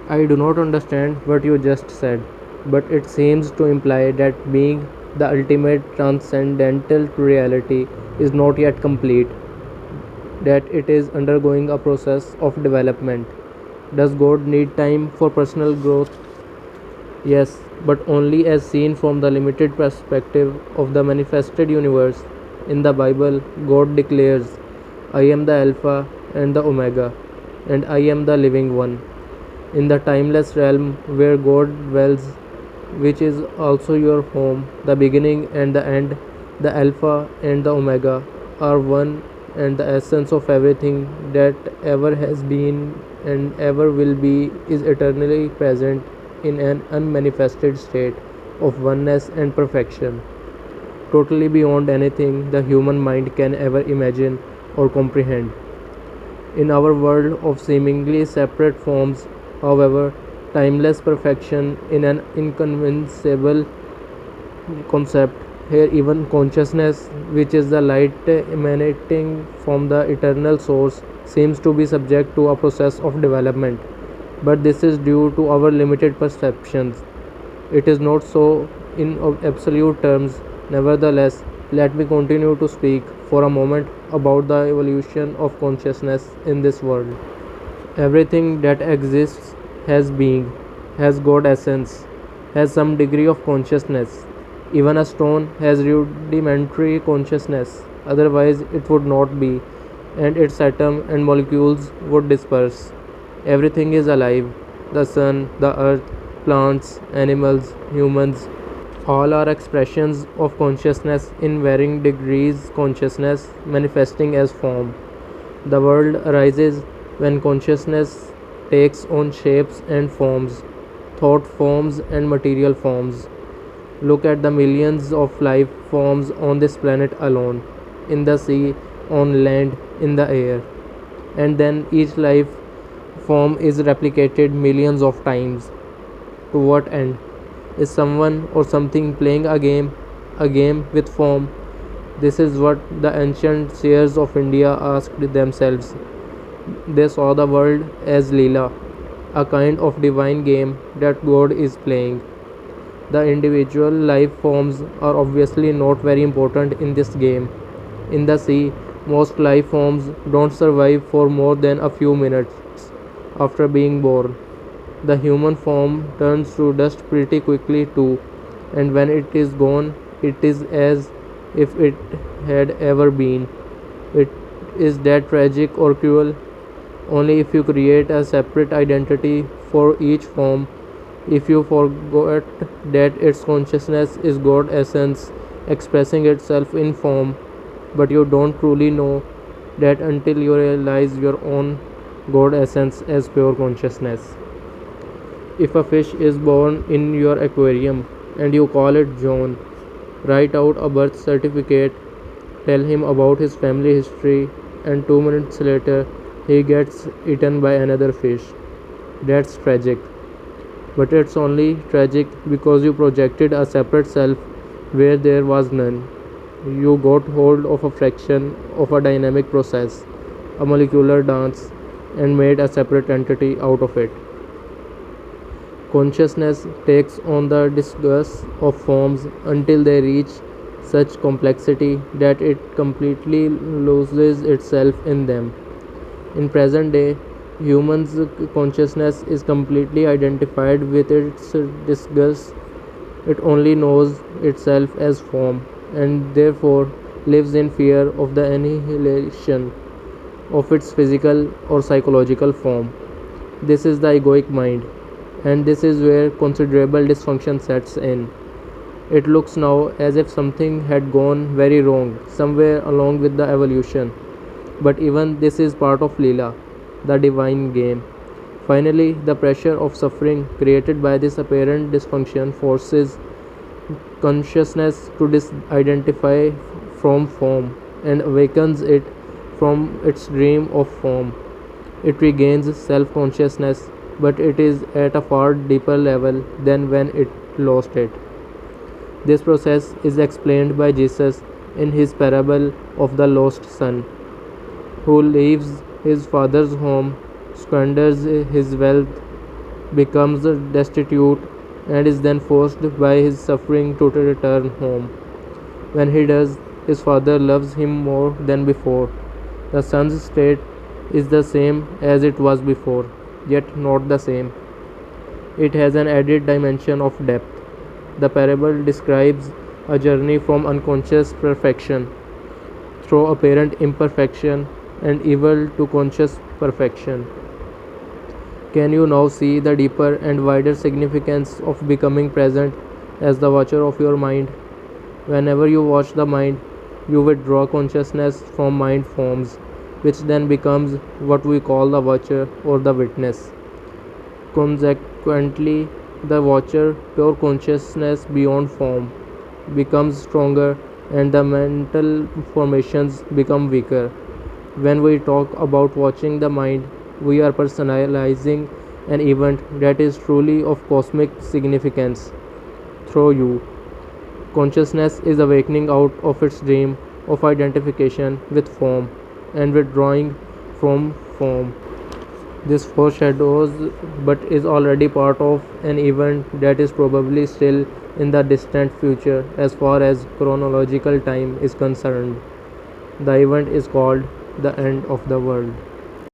I do not understand what you just said, but it seems to imply that being the ultimate transcendental to reality is not yet complete, that it is undergoing a process of development. Does God need time for personal growth? Yes, but only as seen from the limited perspective of the manifested universe. In the Bible, God declares, I am the Alpha and the Omega, and I am the living one. In the timeless realm where God dwells, which is also your home, the beginning and the end, the Alpha and the Omega are one, and the essence of everything that ever has been and ever will be is eternally present in an unmanifested state of oneness and perfection, totally beyond anything the human mind can ever imagine or comprehend. In our world of seemingly separate forms, however, timeless perfection in an inconceivable concept. Here, even consciousness, which is the light emanating from the eternal source, seems to be subject to a process of development. But this is due to our limited perceptions. It is not so in absolute terms. Nevertheless, let me continue to speak for a moment about the evolution of consciousness in this world. Everything that exists has being, has God essence, has some degree of consciousness. Even a stone has rudimentary consciousness, otherwise, it would not be, and its atoms and molecules would disperse. Everything is alive: the sun, the earth, plants, animals, humans. All are expressions of consciousness in varying degrees, consciousness manifesting as form. The world arises when consciousness takes on shapes and forms, thought forms and material forms. Look at the millions of life forms on this planet alone, in the sea, on land, in the air. And then each life form is replicated millions of times. To what end? Is someone or something playing a game with form? This is what the ancient seers of India asked themselves. They saw the world as Leela, a kind of divine game that God is playing. The individual life forms are obviously not very important in this game. In the sea, most life forms don't survive for more than a few minutes after being born. The human form turns to dust pretty quickly too, and when it is gone, it is as if it had ever been. It is that tragic or cruel? Only if you create a separate identity for each form, if you forget that its consciousness is God essence expressing itself in form, but you don't truly know that until you realize your own God essence as pure consciousness. If a fish is born in your aquarium and you call it John, write out a birth certificate, tell him about his family history, and 2 minutes later he gets eaten by another fish. That's tragic. But it's only tragic because you projected a separate self where there was none. You got hold of a fraction of a dynamic process, a molecular dance, and made a separate entity out of it. Consciousness takes on the disguise of forms until they reach such complexity that it completely loses itself in them. In present day, humans' consciousness is completely identified with its disgust. It only knows itself as form and therefore lives in fear of the annihilation of its physical or psychological form. This is the egoic mind, and this is where considerable dysfunction sets in. It looks now as if something had gone very wrong somewhere along with the evolution. But even this is part of Leela, the divine game. Finally, the pressure of suffering created by this apparent dysfunction forces consciousness to disidentify from form and awakens it from its dream of form. It regains self consciousness, but it is at a far deeper level than when it lost it. This process is explained by Jesus in his parable of the lost son, who leaves his father's home, squanders his wealth, becomes destitute, and is then forced by his suffering to return home. When he does, his father loves him more than before. The son's state is the same as it was before, yet not the same. It has an added dimension of depth. The parable describes a journey from unconscious perfection through apparent imperfection and evil to conscious perfection. Can you now see the deeper and wider significance of becoming present as the watcher of your mind? Whenever you watch the mind, you withdraw consciousness from mind forms, which then becomes what we call the watcher or the witness. Consequently, the watcher, pure consciousness beyond form, becomes stronger and the mental formations become weaker. When we talk about watching the mind, we are personalizing an event that is truly of cosmic significance through you. Consciousness is awakening out of its dream of identification with form and withdrawing from form. This foreshadows but is already part of an event that is probably still in the distant future as far as chronological time is concerned. The event is called the end of the world.